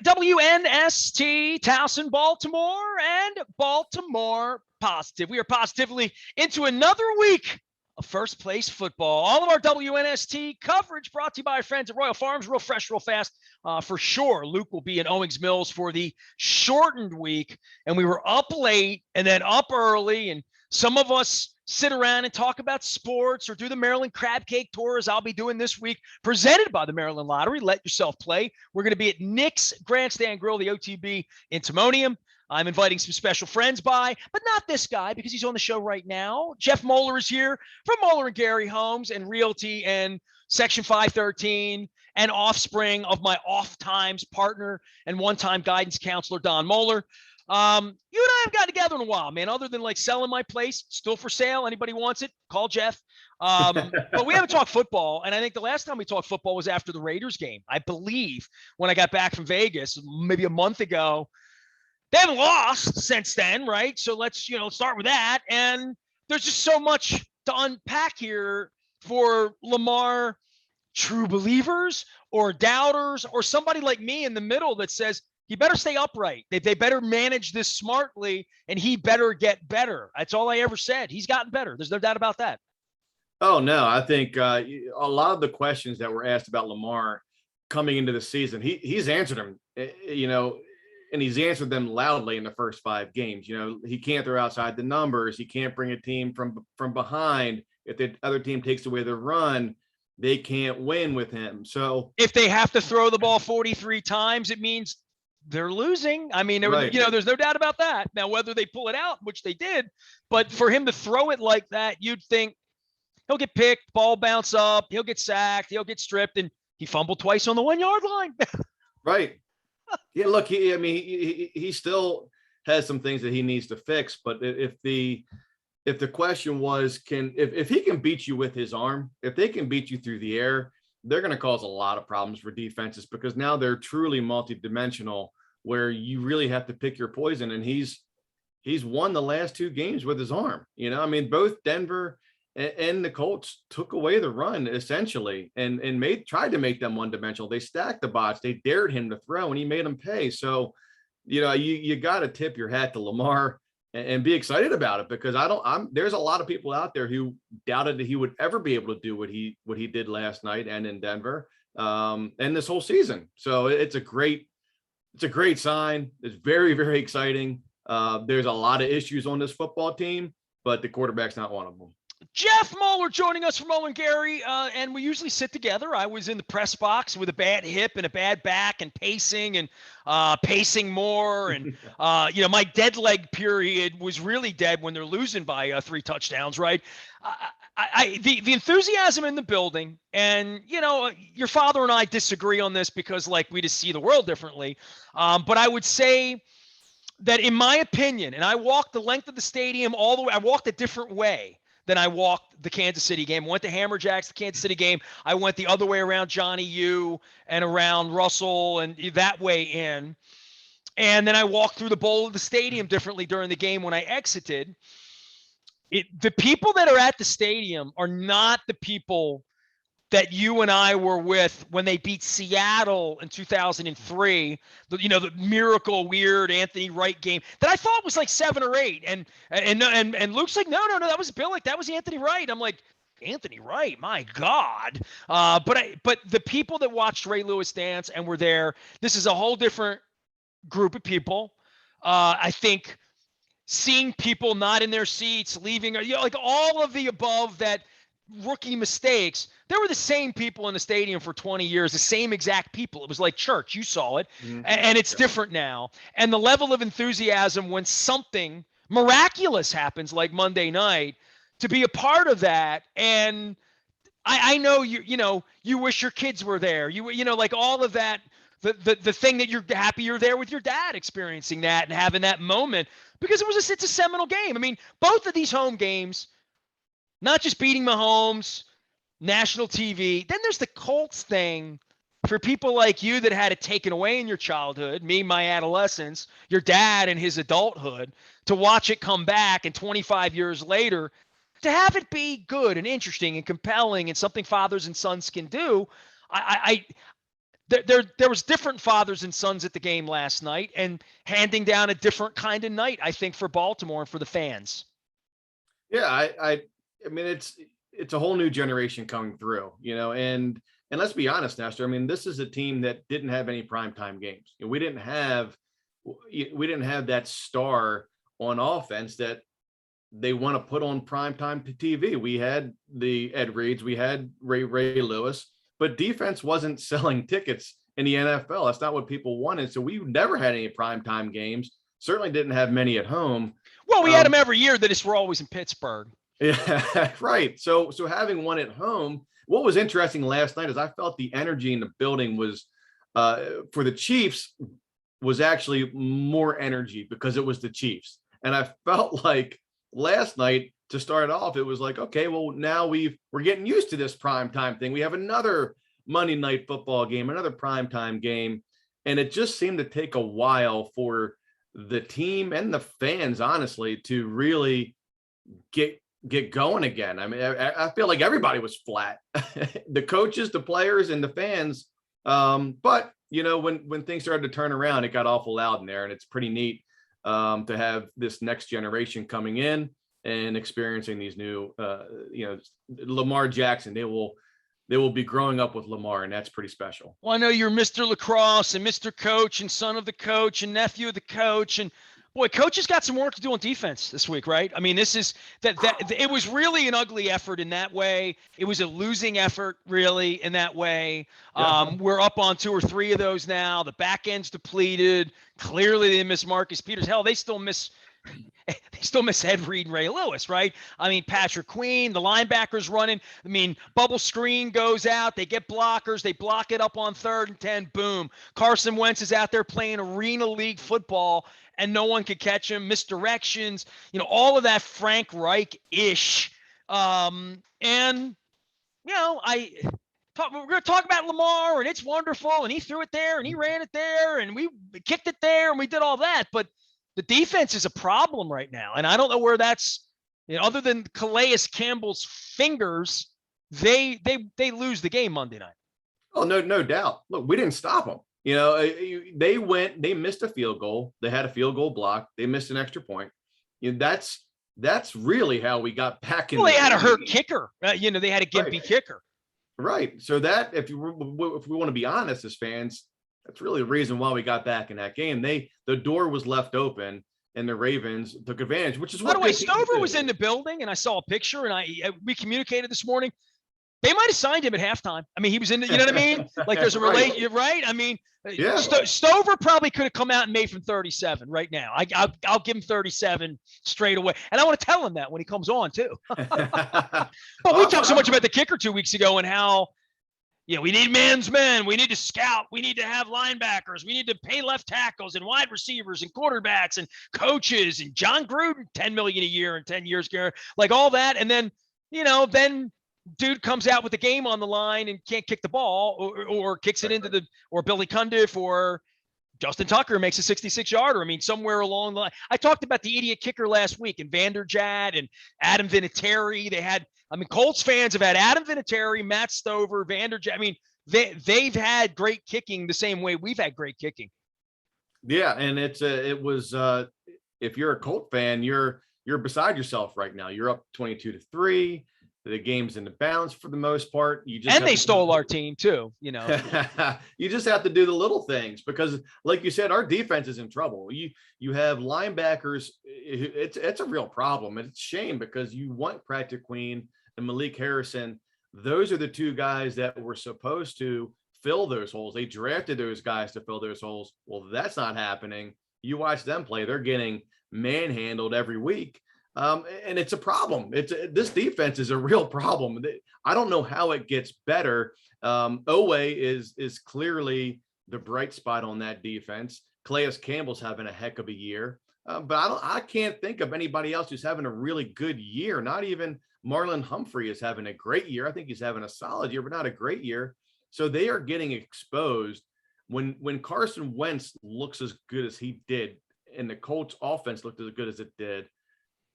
WNST, Towson, Baltimore, and Baltimore Positive. We are positively into another week of first place football. All of our WNST coverage brought to you by our friends at Royal Farms. Real fresh, real fast. For sure, Luke will be in Owings Mills for the shortened week. And we were up late and then up early. And some of us sit around and talk about sports or do the Maryland Crab Cake Tour, as I'll be doing this week, presented by the Maryland Lottery. Let yourself play. We're going to be at Nick's Grandstand Grill, the OTB in Timonium. I'm inviting some special friends by, but not this guy because he's on the show right now. Jeff Mohler is here from Mohler and Gary Homes and Realty and Section 513 and offspring of my oft-times partner and one-time guidance counselor, Don Mohler. You and I haven't gotten together in a while, man, other than like selling my place, still for sale. Anybody wants it, call Jeff. But we haven't talked football. And I think the last time we talked football was after the Raiders game. I believe when I got back from Vegas, maybe a month ago. They haven't lost since then, right? So let's start with that. And there's just so much to unpack here for Lamar true believers or doubters or somebody like me in the middle that says, he better stay upright. They better manage this smartly, and he better get better. That's all I ever said. He's gotten better. There's no doubt about that. Oh, no. I think a lot of the questions that were asked about Lamar coming into the season, he's answered them, and he's answered them loudly in the first 5 games. He can't throw outside the numbers. He can't bring a team from behind. If the other team takes away the run, they can't win with him. So if they have to throw the ball 43 times, it means they're losing. I mean, right. There's no doubt about that. Now, whether they pull it out, which they did, but for him to throw it like that, you'd think he'll get picked, ball bounce up, he'll get sacked, he'll get stripped, and he fumbled twice on the 1-yard line. Right. Yeah, look, he still has some things that he needs to fix, but if the question was, if he can beat you with his arm, if they can beat you through the air, they're going to cause a lot of problems for defenses because now they're truly multidimensional where you really have to pick your poison. And he's won the last 2 games with his arm. Both Denver and the Colts took away the run essentially and tried to make them one-dimensional. They stacked the box. They dared him to throw and he made them pay. So, you got to tip your hat to Lamar and be excited about it because there's a lot of people out there who doubted that he would ever be able to do what he did last night and in Denver and this whole season. So it's a great sign. It's very, very exciting. There's a lot of issues on this football team, but the quarterback's not one of them. Jeff Mohler joining us from Mohler and Gary, and we usually sit together. I was in the press box with a bad hip and a bad back and pacing more. And, my dead leg period was really dead when they're losing by 3 touchdowns, right? The enthusiasm in the building, and, your father and I disagree on this because, we just see the world differently. But I would say that in my opinion, and I walked the length of the stadium all the way, I walked a different way than I walked the Kansas City game. Went to Hammerjacks, the Kansas City game. I went the other way around Johnny U and around Russell and that way in. And then I walked through the bowl of the stadium differently during the game when I exited. The people that are at the stadium are not the people that you and I were with when they beat Seattle in 2003, the miracle weird Anthony Wright game that I thought was like 7 or 8. And Luke's like, no, that was Billick. That was Anthony Wright. I'm like, Anthony Wright, my God. But the people that watched Ray Lewis dance and were there, this is a whole different group of people. I think seeing people not in their seats, leaving, all of the above that rookie mistakes, there were the same people in the stadium for 20 years, the same exact people. It was like church. You saw it. Mm-hmm. And it's different now. And the level of enthusiasm when something miraculous happens like Monday night, to be a part of that. And I know you wish your kids were there. All of that, the thing that you're happy you're there with your dad experiencing that and having that moment because it's a seminal game. I mean, both of these home games, not just beating Mahomes, national TV. Then there's the Colts thing for people like you that had it taken away in your childhood, me, my adolescence, your dad and his adulthood, to watch it come back and 25 years later, to have it be good and interesting and compelling and something fathers and sons can do. there was different fathers and sons at the game last night, and handing down a different kind of night, I think, for Baltimore and for the fans. Yeah, I mean, it's a whole new generation coming through, and let's be honest, Nestor. I mean, this is a team that didn't have any primetime games. We didn't have that star on offense that they want to put on primetime TV. We had the Ed Reeds, we had Ray Lewis, but defense wasn't selling tickets in the NFL. That's not what people wanted. So we never had any primetime games. Certainly didn't have many at home. Well, we had them every year. They just were always in Pittsburgh. Yeah, right. So having one at home, what was interesting last night is I felt the energy in the building was for the Chiefs was actually more energy because it was the Chiefs. And I felt like last night to start off, it was like, okay, well, now we're getting used to this primetime thing. We have another Monday night football game, another primetime game. And it just seemed to take a while for the team and the fans, honestly, to really get going again. I mean, I feel like everybody was flat, the coaches, the players, and the fans. But when things started to turn around, it got awful loud in there, and it's pretty neat to have this next generation coming in and experiencing these new, Lamar Jackson. They will be growing up with Lamar, and that's pretty special. Well, I know you're Mr. Lacrosse and Mr. Coach and son of the coach and nephew of the coach, and boy, coach has got some work to do on defense this week, right? I mean, this is that it was really an ugly effort in that way. It was a losing effort, really, in that way. Yeah. We're up on 2 or 3 of those now. The back end's depleted. Clearly, they miss Marcus Peters. Hell, they still miss Ed Reed and Ray Lewis, right? I mean, Patrick Queen, the linebackers running. I mean, bubble screen goes out. They get blockers. They block it up on 3rd and 10. Boom. Carson Wentz is out there playing Arena League football, and no one could catch him. Misdirections, all of that Frank Reich-ish. We're going to talk about Lamar, and it's wonderful, and he threw it there, and he ran it there, and we kicked it there, and we did all that. But the defense is a problem right now, and I don't know where that's, other than Calais Campbell's fingers, they lose the game Monday night. Oh, no doubt. Look, we didn't stop them. They missed a field goal. They had a field goal block. They missed an extra point. That's really how we got back in. Well, they had a hurt kicker. They had a gimpy kicker. Right. So that, if we want to be honest as fans, that's really the reason why we got back in that game. The door was left open, and the Ravens took advantage, which is what. By the way, Stover was in the building, and I saw a picture, and we communicated this morning. They might have signed him at halftime. I mean, he was in the, you know what I mean? Like there's a relation, right? I mean, yeah. Stover probably could have come out and made from 37 right now. I'll give him 37 straight away. And I want to tell him that when he comes on too. But we talked so much about the kicker 2 weeks ago and how, we need man's men. We need to scout. We need to have linebackers. We need to pay left tackles and wide receivers and quarterbacks and coaches and Jon Gruden, $10 million a year in 10 years, like all that. And then, then dude comes out with the game on the line and can't kick the ball or kicks it into or Billy Cundiff or Justin Tucker makes a 66-yarder. I mean, somewhere along the line. I talked about the idiot kicker last week and Vanderjagt and Adam Vinatieri. Colts fans have had Adam Vinatieri, Matt Stover, Vanderjagt. I mean, they've had great kicking the same way we've had great kicking. Yeah. And it was if you're a Colt fan, you're beside yourself right now. You're up 22-3. The game's in the balance for the most part. They stole our team too, You just have to do the little things because, like you said, our defense is in trouble. You have linebackers. It's a real problem. And it's a shame because you want Patrick Queen and Malik Harrison. Those are the 2 guys that were supposed to fill those holes. They drafted those guys to fill those holes. Well, that's not happening. You watch them play. They're getting manhandled every week. And it's a problem. This defense is a real problem. I don't know how it gets better. Owe is clearly the bright spot on that defense. Calais Campbell's having a heck of a year, but I can't think of anybody else who's having a really good year. Not even Marlon Humphrey is having a great year. I think he's having a solid year, but not a great year. So they are getting exposed. When Carson Wentz looks as good as he did, and the Colts offense looked as good as it did,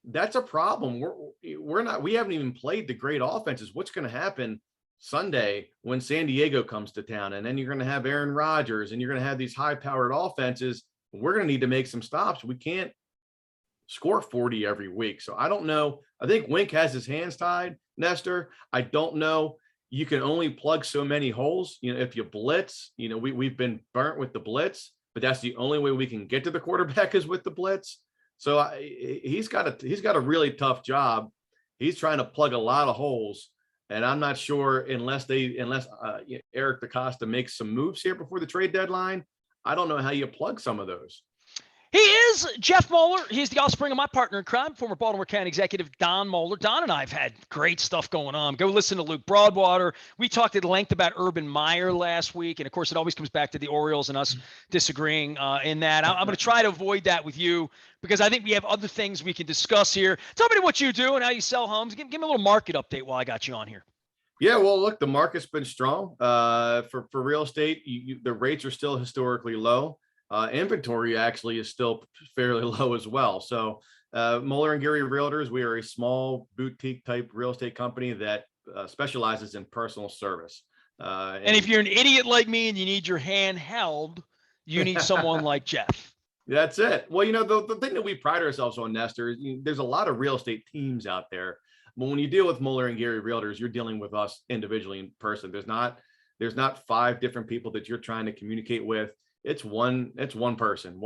that's a problem. We haven't even played the great offenses. What's going to happen Sunday when San Diego comes to town, and then you're going to have Aaron Rodgers, and you're going to have these high-powered offenses. We're going to need to make some stops. We can't score 40 every week. So I don't know. I think Wink has his hands tied, Nestor. I don't know. You can only plug so many holes. If you blitz, we've been burnt with the blitz, but that's the only way we can get to the quarterback is with the blitz. So he's got a really tough job. He's trying to plug a lot of holes. And I'm not sure unless Eric DaCosta makes some moves here before the trade deadline. I don't know how you plug some of those. He is Jeff Mohler. He's the offspring of my partner in crime, former Baltimore County executive Don Mohler. Don and I have had great stuff going on. Go listen to Luke Broadwater. We talked at length about Urban Meyer last week. And, of course, it always comes back to the Orioles and us disagreeing in that. I'm going to try to avoid that with you because I think we have other things we can discuss here. Tell me what you do and how you sell homes. Give me a little market update while I got you on here. Yeah, well, look, the market's been strong for real estate. The rates are still historically low. Inventory actually is still fairly low as well. So Mohler and Gary Realtors, we are a small boutique type real estate company that specializes in personal service. And if you're an idiot like me and you need your hand held, you need someone like Jeff. That's it. Well, the thing that we pride ourselves on, Nestor, is there's a lot of real estate teams out there. But when you deal with Mohler and Gary Realtors, you're dealing with us individually in person. There's not 5 different people that you're trying to communicate with. It's one person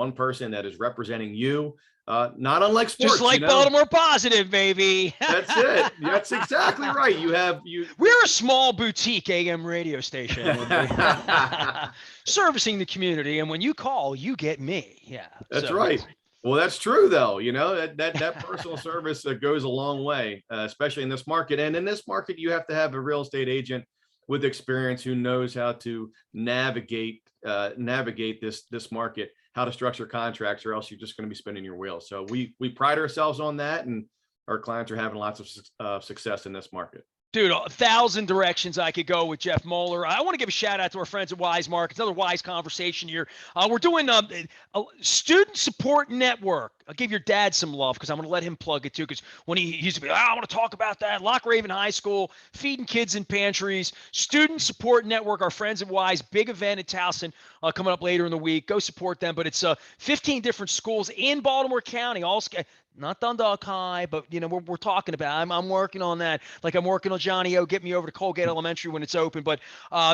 that is representing you, not unlike sports. Just like Baltimore Positive, baby. That's it. That's exactly right. We're a small boutique AM radio station servicing the community. And when you call, you get me. Yeah. That's right. Well, that's true, though. That personal service goes a long way, especially in this market. And in this market, you have to have a real estate agent with experience who knows how to navigate this market, how to structure contracts, or else you're just going to be spinning your wheels. So we pride ourselves on that, and our clients are having lots of success in this market. Dude, 1,000 directions I could go with Jeff Mohler. I want to give a shout out to our friends at Wise Markets. Another Wise conversation here. We're doing a student support network. I'll give your dad some love because I'm going to let him plug it too. Because when he used to be, I want to talk about that. Lock Raven High School, feeding kids in pantries, student support network. Our friends at Wise, big event at Towson coming up later in the week. Go support them. But it's 15 different schools in Baltimore County, all not Dundalk High, but we're talking about. I'm working on that. Like I'm working on Johnny O. Get me over to Colgate Elementary when it's open. But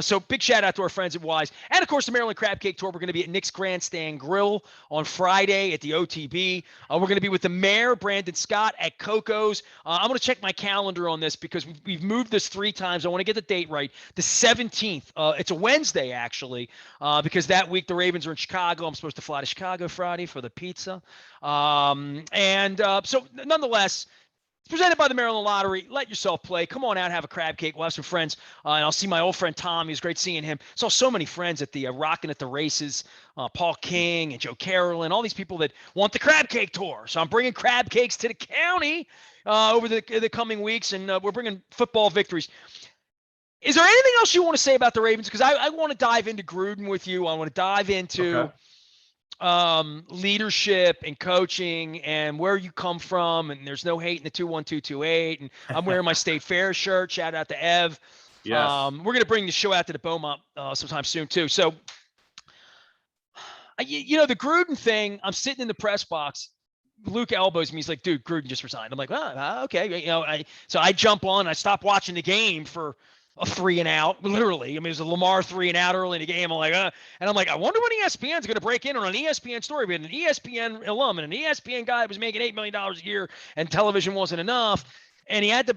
so big shout out to our friends at Wise, and of course the Maryland Crab Cake Tour. We're going to be at Nick's Grandstand Grill on Friday at the OTB. We're going to be with the mayor Brandon Scott at Coco's. I'm going to check my calendar on this because we've moved this 3 times. I want to get the date right. The 17th. It's a Wednesday actually, because that week the Ravens are in Chicago. I'm supposed to fly to Chicago Friday for the pizza. So nonetheless, it's presented by the Maryland Lottery. Let yourself play. Come on out, have a crab cake. We'll have some friends. And I'll see my old friend Tom. It was great seeing him. Saw so many friends at the Rockin' at the Races. Paul King and Joe Carolyn, all these people that want the crab cake tour. So I'm bringing crab cakes to the county over the coming weeks, and we're bringing football victories. Is there anything else you want to say about the Ravens? Because I want to dive into Gruden with you. I want to dive into leadership and coaching and where you come from, and there's no hate in the 21228, and I'm wearing my State Fair shirt. Shout out to Ev. Yes. We're going to bring the show out to the Beaumont sometime soon too. So the Gruden thing, I'm sitting in the press box. Luke elbows me. He's like, dude, Gruden just resigned. I'm like, okay. So I jump on, I stop watching the game for a 3 and out, literally. I mean, it was a Lamar 3 and out early in the game. I'm like, and I'm like, I wonder when ESPN's going to break in on an ESPN story. We had an ESPN alum and an ESPN guy that was making $8 million a year and television wasn't enough. And he had to,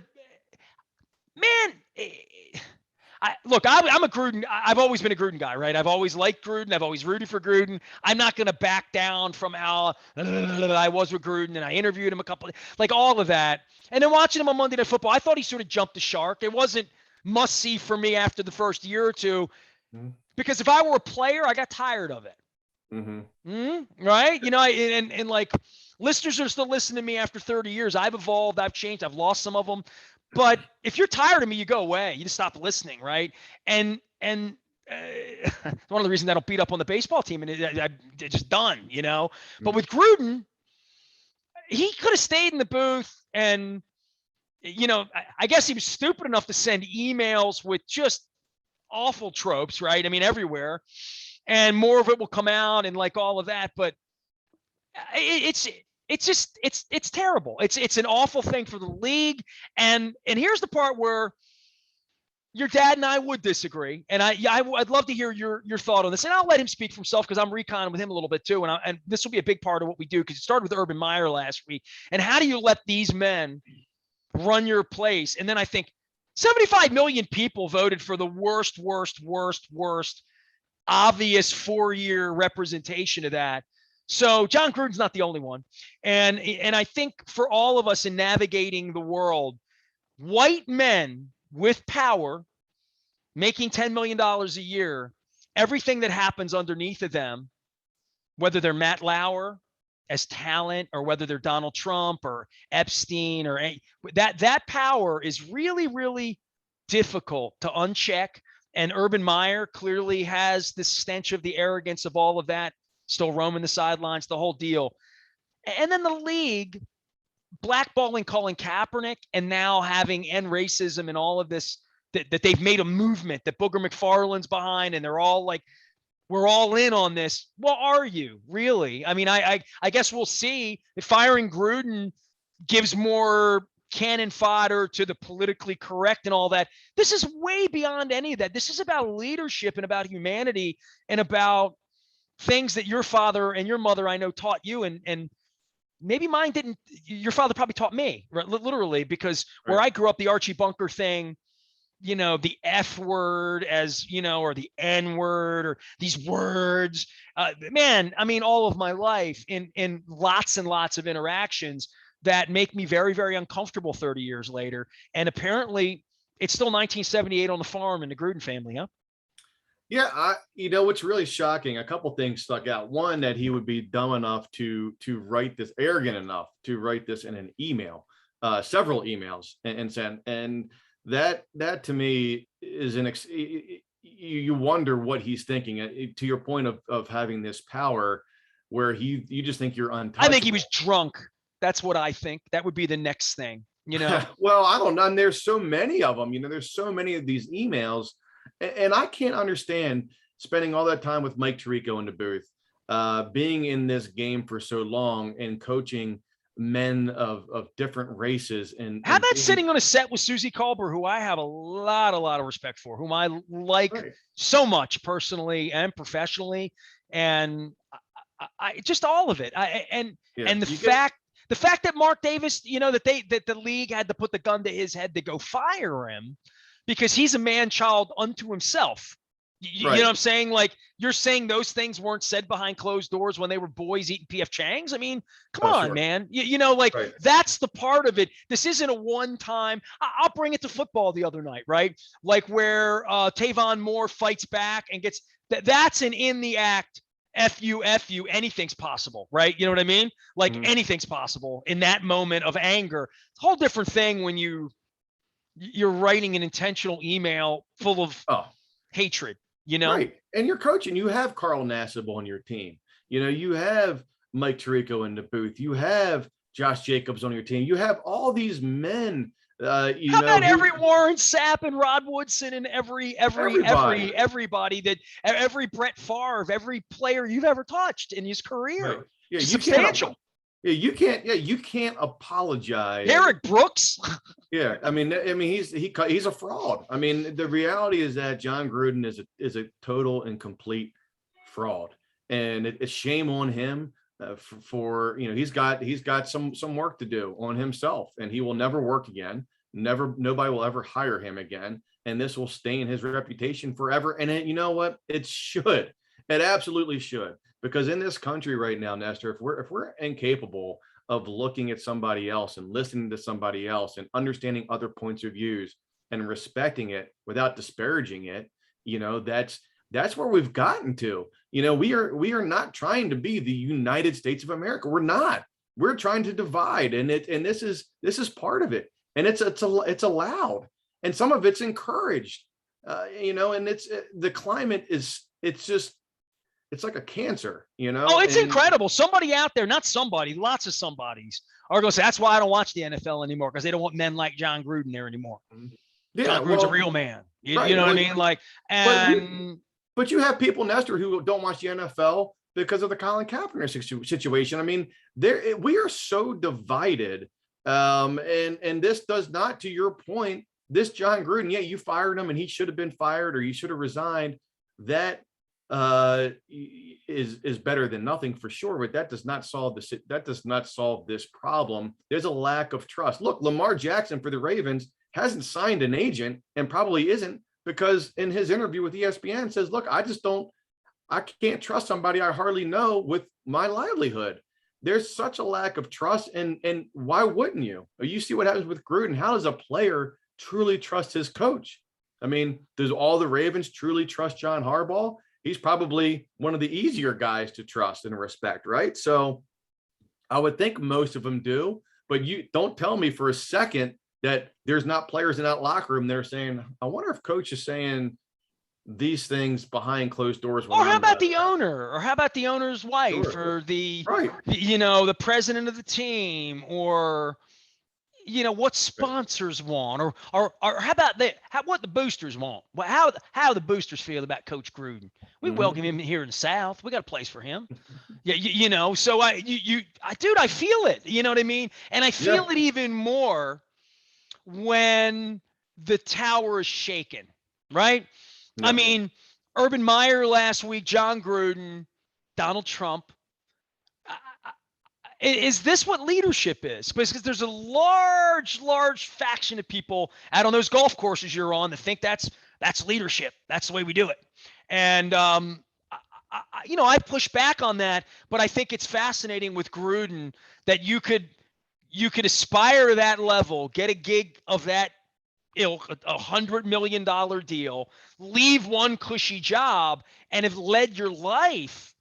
I'm a Gruden. I've always been a Gruden guy, right? I've always liked Gruden. I've always rooted for Gruden. I'm not going to back down from how I was with Gruden, and I interviewed him like all of that. And then watching him on Monday Night Football, I thought he sort of jumped the shark. It wasn't must see for me after the first year or two, because if I were a player, I got tired of it. Right? And like listeners are still listening to me after 30 years. I've evolved. I've changed. I've lost some of them. But if you're tired of me, you go away. You just stop listening, right? And one of the reasons I don't beat up on the baseball team, and it's just done, But with Gruden, he could have stayed in the booth and I guess he was stupid enough to send emails with just awful tropes, right? I mean, everywhere, and more of it will come out and like all of that. But it's terrible. It's an awful thing for the league. And here's the part where your dad and I would disagree, and I'd love to hear your thought on this, and I'll let him speak for himself because I'm reconning with him a little bit too, and this will be a big part of what we do because it started with Urban Meyer last week. And how do you let these men run your place? And then I think 75 million people voted for the worst obvious 4-year representation of that. So Jon Gruden's not the only one, and I think for all of us in navigating the world, white men with power making $10 million a year, everything that happens underneath of them, whether they're Matt Lauer as talent or whether they're Donald Trump or Epstein or that power is really, really difficult to uncheck. And Urban Meyer clearly has this stench of the arrogance of all of that, still roaming the sidelines, the whole deal. And then the league blackballing Colin Kaepernick and now having end racism and all of this, that they've made a movement that Booger McFarland's behind, and they're all like, we're all in on this. Well, are you really? I mean, I guess we'll see if firing Gruden gives more cannon fodder to the politically correct and all that. This is way beyond any of that. This is about leadership and about humanity and about things that your father and your mother, I know, taught you, and maybe mine didn't. Your father probably taught me, right? Literally, because where I grew up, the Archie Bunker thing, the F word as, or the N word or these words, man, I mean, all of my life in lots and lots of interactions that make me very, very uncomfortable 30 years later. And apparently it's still 1978 on the farm in the Gruden family, huh? Yeah, what's really shocking, a couple things stuck out. One, that he would be dumb enough to write this, arrogant enough to write this in an email, several emails, and send. And that to me is you wonder what he's thinking. To your point of having this power, where you just think you're untouchable. I think he was drunk. That's what I think. That would be the next thing, Well, I don't know. And there's so many of them. There's so many of these emails. And I can't understand spending all that time with Mike Tirico in the booth, being in this game for so long and coaching men of different races. And how about sitting on a set with Susie Kolber, who I have a lot of respect for, whom I like so much personally and professionally, and I just all of it. And the fact that Mark Davis, that the league had to put the gun to his head to go fire him, because he's a man-child unto himself. You know what I'm saying? Like, you're saying those things weren't said behind closed doors when they were boys eating P.F. Chang's? I mean, come on, man. That's the part of it. This isn't a one-time. I'll bring it to football the other night, right? Like where Tavon Moore fights back and gets – that's an in-the-act F you, anything's possible, right? You know what I mean? Like anything's possible in that moment of anger. It's a whole different thing when you're writing an intentional email full of hatred, Right. And you're coaching. You have Carl Nassib on your team. You have Mike Tirico in the booth. You have Josh Jacobs on your team. You have all these men. How about every Warren Sapp and Rod Woodson and everybody that every Brett Favre, every player you've ever touched in his career? Right. Yeah, substantial. You can't apologize. Derek Brooks. Yeah, I mean, he's a fraud. I mean, the reality is that Jon Gruden is a total and complete fraud, and it's shame on him for he's got some work to do on himself, and he will never work again. Nobody will ever hire him again, and this will stain his reputation forever. And you know what? It absolutely should. Because in this country right now, Nestor, if we're incapable of looking at somebody else and listening to somebody else and understanding other points of views and respecting it without disparaging it, that's where we've gotten to. We are not trying to be the United States of America. We're not. We're trying to divide, and this is part of it, and it's allowed, and some of it's encouraged. And the climate is, it's just. it's like a cancer, Oh, it's and incredible. Somebody out there, not somebody, lots of somebodies are going to say, that's why I don't watch the NFL anymore, because they don't want men like Jon Gruden there anymore. yeah, Jon Gruden's a well, real man. You right. know what I Well, mean? Like, but and you have people, Nestor, who don't watch the NFL because of the Colin Kaepernick situation. I mean, we are so divided. And this does not, to your point, this Jon Gruden, yeah, you fired him and he should have been fired or he should have resigned. That is better than nothing for sure, but that does not solve this problem. There's a lack of trust. Look, Lamar Jackson for the Ravens hasn't signed an agent and probably isn't, because in his interview with ESPN says, look, I can't trust somebody I hardly know with my livelihood. There's such a lack of trust. And why wouldn't you? You see what happens with Gruden. How does a player truly trust his coach? I mean, does all the Ravens truly trust John Harbaugh? He's probably one of the easier guys to trust and respect, right? So I would think most of them do, but you don't tell me for a second that there's not players in that locker room that are saying, I wonder if coach is saying these things behind closed doors. Or how about the owner? Or how about the owner's wife? Sure. Or the, right. The president of the team? Or, what sponsors want? Or how about what the boosters want? Well, how the boosters feel about Coach Gruden? We welcome him here in the South. We got a place for him. Yeah, so dude, I feel it. You know what I mean? And I feel it even more when the tower is shaken, right? I mean, Urban Meyer last week, Jon Gruden, Donald Trump. Is this what leadership is? Because there's a large faction of people out on those golf courses you're on that think that's leadership. That's the way we do it. And I push back on that, but I think it's fascinating with Gruden that you could aspire to that level, get a gig of that ilk, $100 million deal, leave one cushy job, and have led your life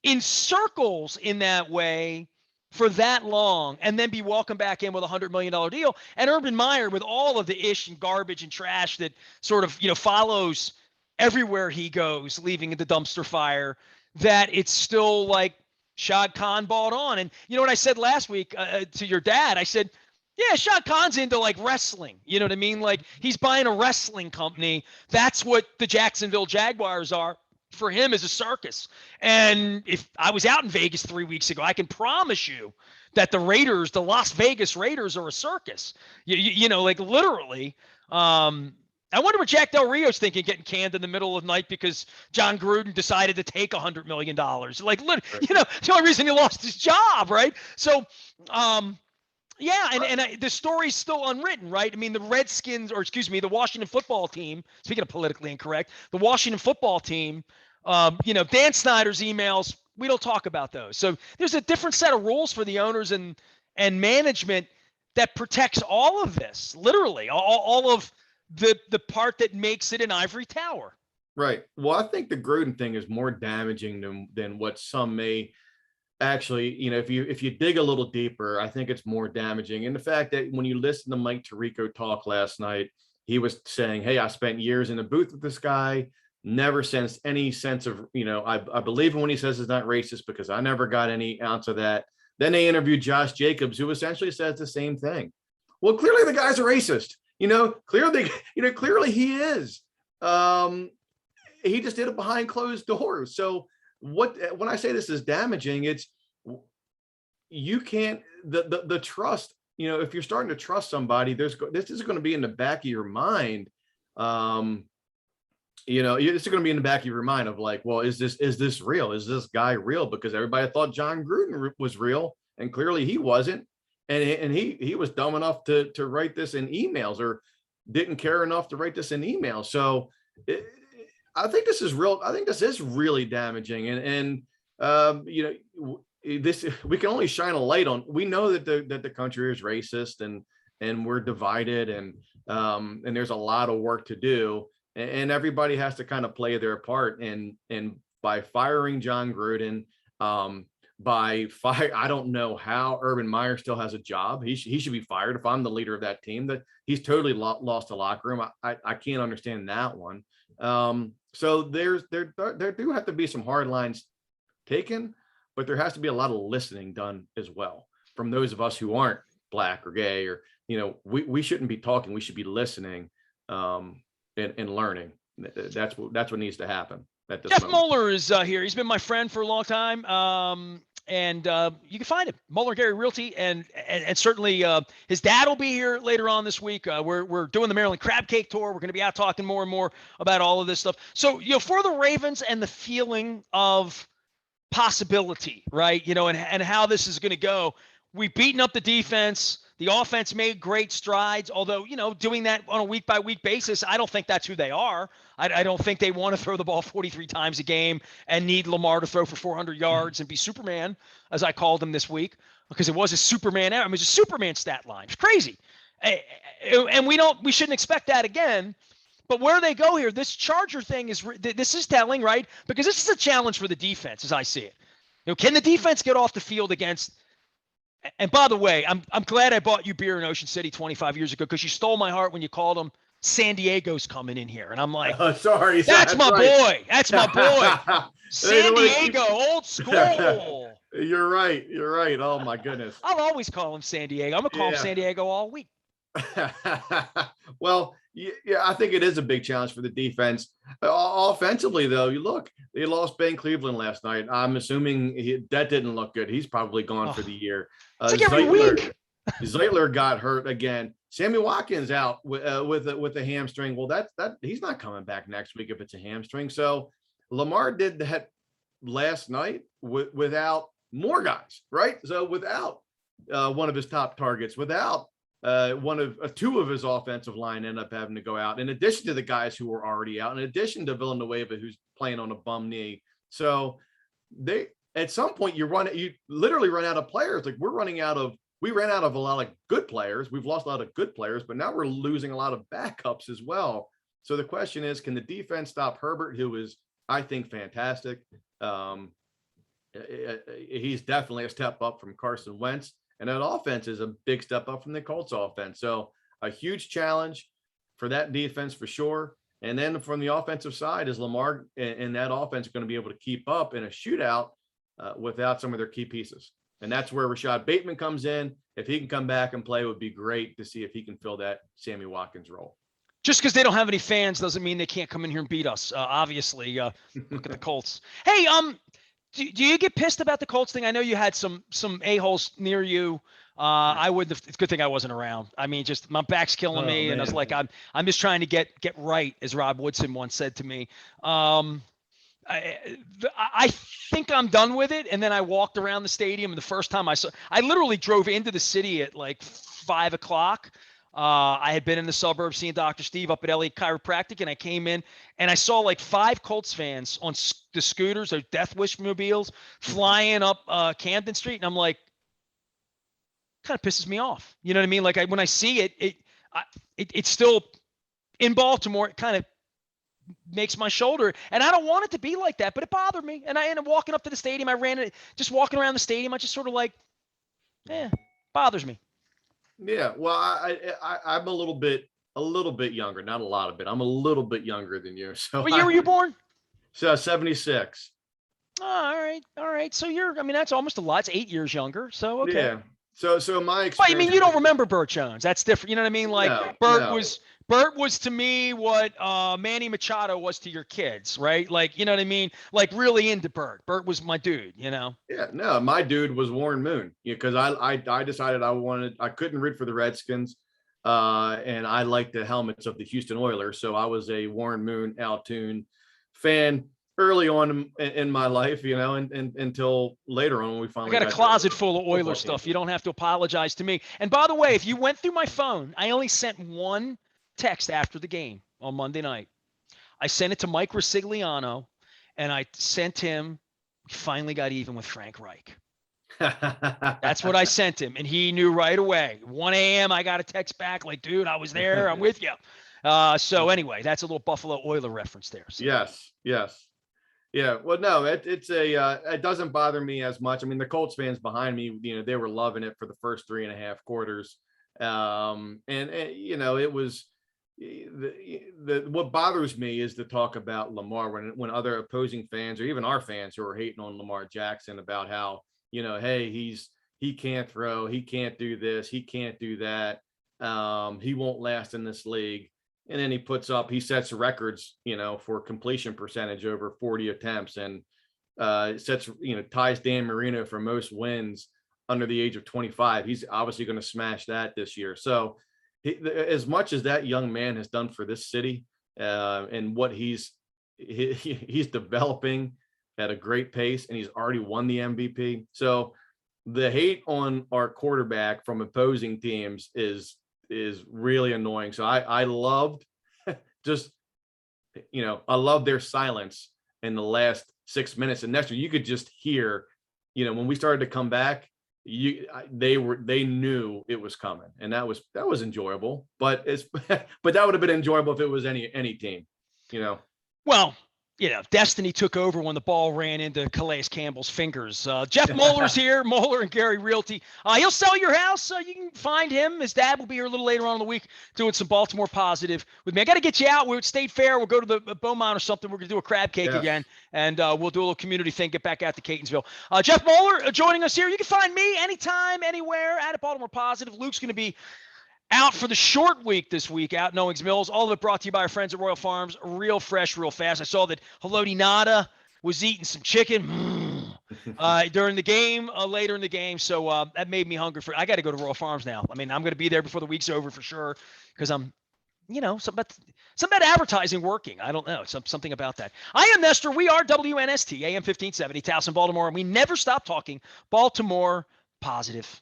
in circles in that way for that long, and then be welcomed back in with $100 million deal. And Urban Meyer, with all of the ish and garbage and trash that sort of follows everywhere he goes, leaving the dumpster fire, that it's still like Shad Khan bought on. And you know what I said last week to your dad? I said, yeah, Shad Khan's into like wrestling. You know what I mean? Like he's buying a wrestling company. That's what the Jacksonville Jaguars are for him, as a circus. And if I was out in Vegas 3 weeks ago, I can promise you that the Las Vegas Raiders are a circus. Like literally. I wonder what Jack Del Rio's thinking, getting canned in the middle of the night because Jon Gruden decided to take $100 million. Like, it's the only reason he lost his job, right? So, yeah, and the story's still unwritten, right? I mean, the Washington football team, speaking of politically incorrect, the Washington football team, Dan Snyder's emails, we don't talk about those. So there's a different set of rules for the owners and management that protects all of this, literally, all of the part that makes it an ivory tower. Right. Well, I think the Gruden thing is more damaging than what some may actually, if you dig a little deeper, I think it's more damaging. And the fact that when you listen to Mike Tirico talk last night, he was saying, hey, I spent years in the booth with this guy, never sensed any sense of, I believe him when he says it's not racist, because I never got any ounce of that. Then they interviewed Josh Jacobs, who essentially says the same thing. Well, clearly the guy's a racist. Clearly he is. He just did it behind closed doors. So when I say this is damaging, it's you can't the trust. If you're starting to trust somebody, this is going to be in the back of your mind. It's going to be in the back of your mind of like, well, is this real? Is this guy real? Because everybody thought Jon Gruden was real, and clearly he wasn't. And he was dumb enough to write this in emails, or didn't care enough to write this in emails. So I think this is real. I think this is really damaging. And this, we can only shine a light on. We know that the country is racist and we're divided, and there's a lot of work to do, and everybody has to kind of play their part. And by firing Jon Gruden, I don't know how Urban Meyer still has a job. He should be fired. If I'm the leader of that team, that he's totally lost the locker room. I can't understand that one. So there do have to be some hard lines taken, but there has to be a lot of listening done as well from those of us who aren't black or gay, or, we shouldn't be talking. We should be listening, and learning. That's what needs to happen at this Jeff moment. Mohler is here. He's been my friend for a long time. And you can find him, Mohler Gary Realty, and certainly his dad will be here later on this week. We're doing the Maryland Crab Cake Tour. We're going to be out talking more and more about all of this stuff. So, for the Ravens and the feeling of possibility, right? And how this is going to go. We've beaten up the defense. The offense made great strides, although, doing that on a week-by-week basis, I don't think that's who they are. I don't think they want to throw the ball 43 times a game and need Lamar to throw for 400 yards and be Superman, as I called him this week, because it was a Superman era. It was a Superman stat line. It's crazy. And we shouldn't expect that again. But where they go here, this Charger thing this is telling, right? Because this is a challenge for the defense, as I see it. Can the defense get off the field against? And by the way, I'm glad I bought you beer in Ocean City 25 years ago, because you stole my heart when you called them San Diego's coming in here, and I'm like, sorry, that's my right. boy. That's my boy. San Diego, old school. You're right. Oh my goodness. I'll always call him San Diego. I'm gonna call him San Diego all week. Well, yeah, I think it is a big challenge for the defense. Offensively, though, you look, they lost Ben Cleveland last night. I'm assuming that didn't look good. He's probably gone for the year. It's like every week. Zeitler got hurt again. Sammy Watkins out with a hamstring. Well, that he's not coming back next week if it's a hamstring. So Lamar did that last night without more guys, right? So without one of his top targets, without two of his offensive line end up having to go out, in addition to the guys who were already out, in addition to Villanueva, who's playing on a bum knee. So at some point you literally run out of players. Like we ran out of a lot of good players. We've lost a lot of good players, but now we're losing a lot of backups as well. So the question is, can the defense stop Herbert, who is, I think, fantastic? He's definitely a step up from Carson Wentz. And that offense is a big step up from the Colts offense. So a huge challenge for that defense for sure. And then from the offensive side, is Lamar and that offense going to be able to keep up in a shootout without some of their key pieces? And that's where Rashad Bateman comes in. If he can come back and play, it would be great to see if he can fill that Sammy Watkins role. Just because they don't have any fans doesn't mean they can't come in here and beat us. Obviously, look at the Colts. Hey, do you get pissed about the Colts thing? I know you had some a-holes near you. I would. It's a good thing I wasn't around. I mean, just my back's killing me, man. And I was like, I'm just trying to get right, as Rob Woodson once said to me. I think I'm done with it. And then I walked around the stadium, and the first time I literally drove into the city at like 5 o'clock. I had been in the suburbs seeing Dr. Steve up at Elliott Chiropractic, and I came in and I saw like 5 Colts fans on the scooters or Death Wish mobiles flying up Camden Street. And I'm like, kind of pisses me off. You know what I mean? Like when I see it's still in Baltimore. It kind of makes my shoulder, and I don't want it to be like that, but it bothered me. And I ended up walking up to the stadium. I ran it, just walking around the stadium. I just sort of like, bothers me. Yeah. Well, I'm a little bit younger, not a lot of bit. I'm a little bit younger than you. So what year were you born? So 76. Oh, all right. So that's almost a lot. It's 8 years younger. So, okay. Yeah. So my experience. But I mean, you don't remember Burt Jones. That's different. You know what I mean? Like Burt was to me what Manny Machado was to your kids, right? Like, you know what I mean? Like really into Burt. Burt was my dude, you know? Yeah, no, my dude was Warren Moon, because I decided I couldn't root for the Redskins, and I liked the helmets of the Houston Oilers. So I was a Warren Moon, Altoon fan early on in my life, you know, and until later on when we finally got a closet full of Oilers stuff. You don't have to apologize to me. And by the way, if you went through my phone, I only sent one text after the game on Monday night. I sent it to Mike Rosigliano, and I sent him, we finally got even with Frank Reich. That's what I sent him, and he knew right away. 1 a.m. I got a text back like, dude, I was there. I'm with you. So anyway, that's a little Buffalo Oiler reference there. So. Yes. Yeah. Well, no, it doesn't bother me as much. I mean, the Colts fans behind me, you know, they were loving it for the first 3.5 quarters. And you know, it was, what bothers me is to talk about Lamar when other opposing fans or even our fans who are hating on Lamar Jackson about how, hey, he can't throw, he can't do this, he can't do that. He won't last in this league. And then he sets records, for completion percentage over 40 attempts and ties Dan Marino for most wins under the age of 25. He's obviously going to smash that this year. So as much as that young man has done for this city and what he's developing at a great pace, and he's already won the MVP. So the hate on our quarterback from opposing teams is really annoying. So I loved I love their silence in the last 6 minutes. And Nestor, you could just hear, when we started to come back, they knew it was coming, and that was enjoyable. But that would have been enjoyable if it was any team, Well, destiny took over when the ball ran into Calais Campbell's fingers. Jeff Mohler's here, Mohler and Gary Realty. He'll sell your house. You can find him. His dad will be here a little later on in the week doing some Baltimore positive with me. I got to get you out. We're at State Fair. We'll go to the Beaumont or something. We're going to do a crab cake again, and we'll do a little community thing, get back out to Catonsville. Jeff Mohler joining us here. You can find me anytime, anywhere at Baltimore Positive. Luke's going to be out for the short week this week out in Owings Mills. All of it brought to you by our friends at Royal Farms. Real fresh, real fast. I saw that Haloti Nada was eating some chicken during the game, later in the game. So that made me hungry I got to go to Royal Farms now. I mean, I'm going to be there before the week's over for sure because I'm, something about advertising working. I don't know. Something about that. I am Nestor. We are WNST, AM 1570, Towson, Baltimore, and we never stop talking Baltimore Positive.